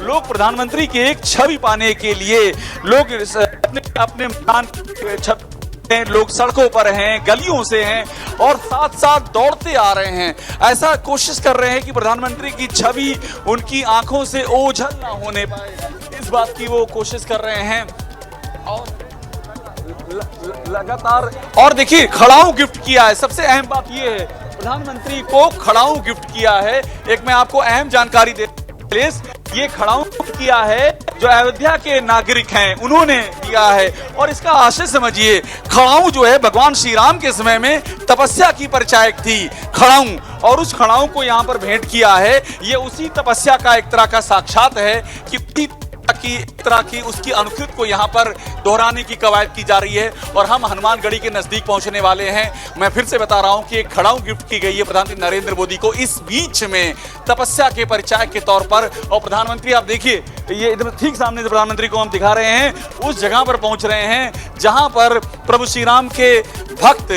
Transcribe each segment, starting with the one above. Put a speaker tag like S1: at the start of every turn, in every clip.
S1: लोग प्रधानमंत्री की एक छवि पाने के लिए लोग अपने मैदान लोग सड़कों पर हैं, गलियों से हैं और साथ साथ दौड़ते आ रहे हैं। ऐसा कोशिश कर रहे हैं कि प्रधानमंत्री की छवि उनकी आंखों से ओझल ना होने पाए, इस बात की वो कोशिश कर रहे हैं। और लगातार और देखिए खड़ाऊ गिफ्ट किया है। सबसे अहम बात ये है, प्रधानमंत्री को खड़ाऊ गिफ्ट किया है। एक मैं आपको अहम जानकारी दे, ये खड़ाऊ किया है जो अयोध्या के नागरिक हैं उन्होंने दिया है। और इसका आशय समझिए, खड़ाऊ जो है भगवान श्री राम के समय में तपस्या की परिचायक थी खड़ाऊ, और उस खड़ाऊ को यहाँ पर भेंट किया है। ये उसी तपस्या का एक तरह का साक्षात है कि तरह की उसकी अनुकृत को यहाँ पर दोहराने की कवायद की जा रही है। और हम हनुमानगढ़ी के नजदीक पहुंचने वाले हैं। मैं फिर से बता रहा हूं कि एक खड़ाऊ गिफ्ट की गई है प्रधानमंत्री नरेंद्र मोदी को इस बीच में तपस्या के परिचायक के तौर पर। और प्रधानमंत्री आप देखिए, ये इधर ठीक सामने से प्रधानमंत्री को हम दिखा रहे हैं, उस जगह पर पहुंच रहे हैं जहां पर प्रभु श्री राम के भक्त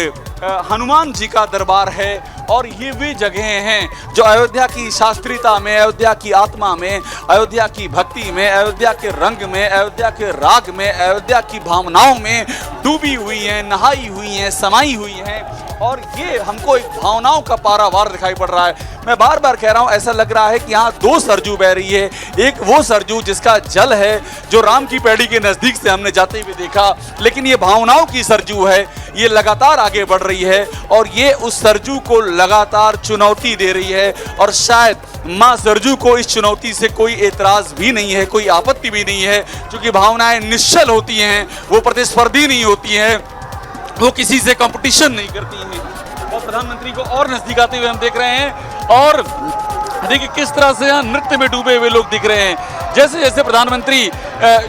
S1: हनुमान जी का दरबार है। और ये वे जगह हैं जो अयोध्या की शास्त्रीयता में, अयोध्या की आत्मा में, अयोध्या की भक्ति में, अयोध्या के रंग में, अयोध्या के राग में, अयोध्या की भावनाओं में डूबी हुई हैं, नहाई हुई हैं, समाई हुई हैं। और ये हमको एक भावनाओं का पारावार दिखाई पड़ रहा है। मैं बार बार कह रहा हूं, ऐसा लग रहा है कि यहाँ दो सरजू बह रही है। एक वो सरजू जिसका जल है जो राम की पैड़ी के नजदीक से हमने जाते हुए देखा, लेकिन ये भावनाओं की सरजू है, ये लगातार आगे बढ़ रही है और ये उस सरजू को लगातार चुनौती दे रही है। और शायद माँ सरजू को इस चुनौती से कोई एतराज भी नहीं है, कोई आपत्ति भी नहीं है, क्योंकि भावनाएं निश्चल होती हैं, वो प्रतिस्पर्धी नहीं होती हैं, वो किसी से कंपटीशन नहीं करती हैं। और प्रधानमंत्री को और नजदीक आते हुए हम देख रहे हैं और देखिए किस तरह से यहाँ नृत्य में डूबे हुए लोग दिख रहे हैं। जैसे जैसे प्रधानमंत्री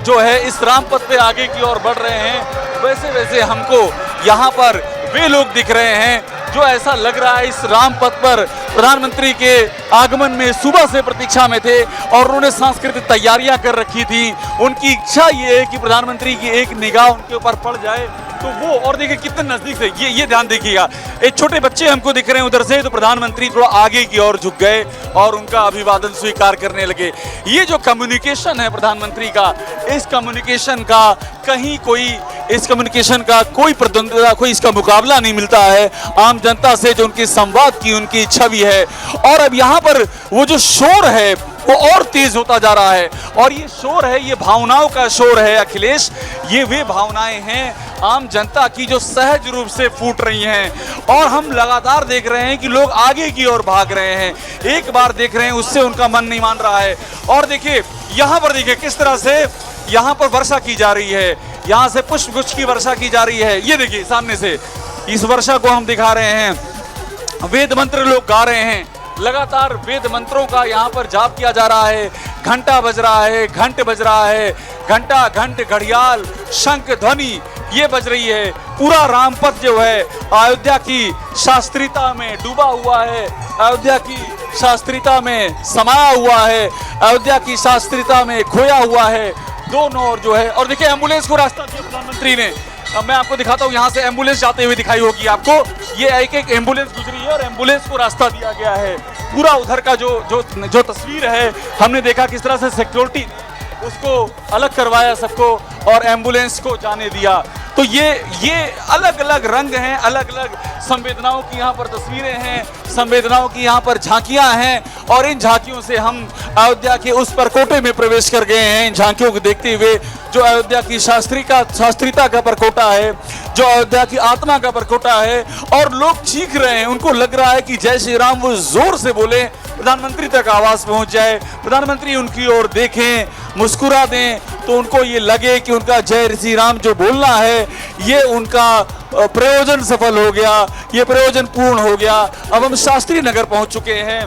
S1: जो है इस रामपथ पे आगे की ओर बढ़ रहे हैं, वैसे वैसे हमको यहाँ पर वे लोग दिख रहे हैं जो ऐसा लग रहा है इस रामपथ पर प्रधानमंत्री के आगमन में सुबह से प्रतीक्षा में थे और उन्होंने सांस्कृतिक तैयारियां कर रखी थी। उनकी इच्छा ये है कि प्रधानमंत्री की एक निगाह उनके ऊपर पड़ जाए तो वो, और देखिए कितने नजदीक से, ये ध्यान देखिएगा, एक छोटे बच्चे हमको दिख रहे हैं उधर से, तो प्रधानमंत्री थोड़ा आगे की ओर झुक गए और उनका अभिवादन स्वीकार करने लगे। ये जो कम्युनिकेशन है प्रधानमंत्री का, इस कम्युनिकेशन का कहीं कोई, इस कम्युनिकेशन का कोई प्रतिद्वंद्विता, कोई इसका मुकाबला नहीं मिलता है आम जनता से जो उनकी संवाद की उनकी छवि है। और अब यहाँ पर वो जो शोर है वो और तेज होता जा रहा है और ये शोर है, ये भावनाओं का शोर है अखिलेश। ये वे भावनाएं हैं आम जनता की जो सहज रूप से फूट रही हैं और हम लगातार देख रहे हैं कि लोग आगे की ओर भाग रहे हैं। एक बार देख रहे हैं उससे उनका मन नहीं मान रहा है। और देखिए यहाँ पर देखिए किस तरह से यहाँ पर वर्षा की जा रही है, यहाँ से पुष्पगुच्छ की वर्षा की जा रही है। ये देखिए सामने से इस वर्षा को हम दिखा रहे हैं। वेद मंत्र लोग गा रहे हैं, लगातार वेद मंत्रों का यहाँ पर जाप किया जा रहा है। घंटा बज रहा है, घंट बज रहा है, घंटा, घंट, घड़ियाल, शंख ध्वनि ये बज रही है। पूरा रामपथ जो है अयोध्या की शास्त्रीयता में डूबा हुआ है, अयोध्या की शास्त्रीयता में समाया हुआ है, अयोध्या की शास्त्रीयता में खोया हुआ है दोनों ओर जो है। और देखिए एम्बुलेंस को रास्ता दिया प्रधानमंत्री ने। अब मैं आपको दिखाता हूँ, यहाँ से एम्बुलेंस जाते हुए दिखाई होगी आपको। ये एक एक एम्बुलेंस गुजरी है और एम्बुलेंस को रास्ता दिया गया है। पूरा उधर का जो तस्वीर है, हमने देखा किस तरह से सिक्योरिटी उसको अलग करवाया सबको और एम्बुलेंस को जाने दिया। तो ये अलग अलग रंग हैं, अलग अलग संवेदनाओं की यहाँ पर तस्वीरें हैं, संवेदनाओं की यहाँ पर झांकियाँ हैं। और इन झांकियों से हम अयोध्या के उस परकोटे में प्रवेश कर गए हैं। इन झांकियों को देखते हुए जो अयोध्या की शास्त्रीयता का परकोटा है, जो अयोध्या की आत्मा का परकोटा है, और लोग चीख रहे हैं। उनको लग रहा है कि जय श्री राम वो जोर से बोले, प्रधानमंत्री तक आवाज पहुंच जाए, प्रधानमंत्री उनकी ओर देखें, मुस्कुरा दें, तो उनको ये लगे कि उनका जय श्री राम जो बोलना है ये उनका प्रयोजन सफल हो गया, ये प्रयोजन पूर्ण हो गया। अब हम शास्त्री नगर पहुंच चुके हैं।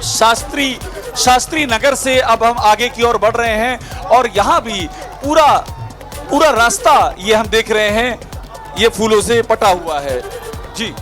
S1: शास्त्री नगर से अब हम आगे की ओर बढ़ रहे हैं और यहाँ भी पूरा रास्ता ये हम देख रहे हैं, ये फूलों से पटा हुआ है। जी।